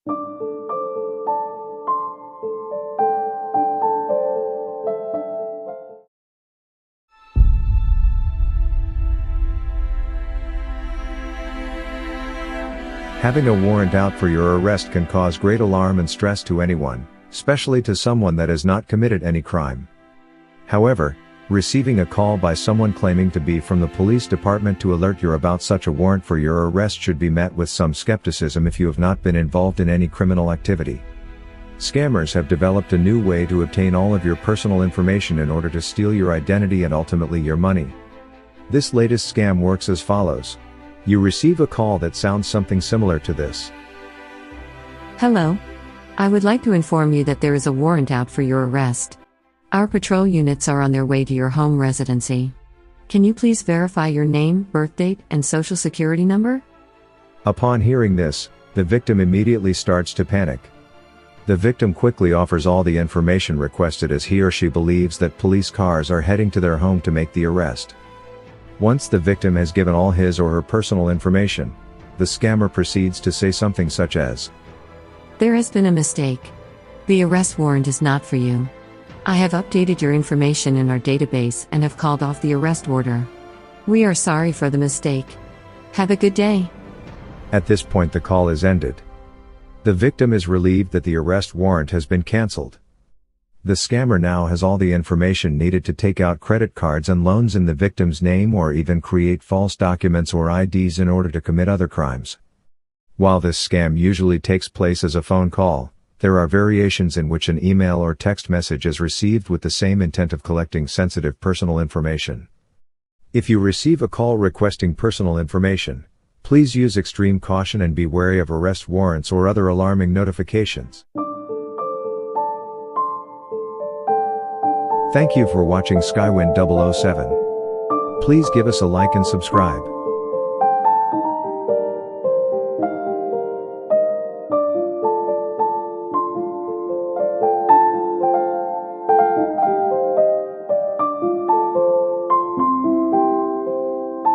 Having a warrant out for your arrest can cause great alarm and stress to anyone, especially to someone that has not committed any crime. However, receiving a call by someone claiming to be from the police department to alert you about such a warrant for your arrest should be met with some skepticism if you have not been involved in any criminal activity. Scammers have developed a new way to obtain all of your personal information in order to steal your identity and ultimately your money. This latest scam works as follows. You receive a call that sounds something similar to this. Hello. I would like to inform you that there is a warrant out for your arrest. Our patrol units are on their way to your home residency. Can you please verify your name, birth date, and social security number? Upon hearing this, the victim immediately starts to panic. The victim quickly offers all the information requested as he or she believes that police cars are heading to their home to make the arrest. Once the victim has given all his or her personal information, the scammer proceeds to say something such as, There has been a mistake. The arrest warrant is not for you. I have updated your information in our database and have called off the arrest order. We are sorry for the mistake. Have a good day. At this point the call is ended. The victim is relieved that the arrest warrant has been cancelled. The scammer now has all the information needed to take out credit cards and loans in the victim's name or even create false documents or IDs in order to commit other crimes. While this scam usually takes place as a phone call, there are variations in which an email or text message is received with the same intent of collecting sensitive personal information. If you receive a call requesting personal information, please use extreme caution and be wary of arrest warrants or other alarming notifications. Thank you for watching Skywind007. Please give us a like and subscribe.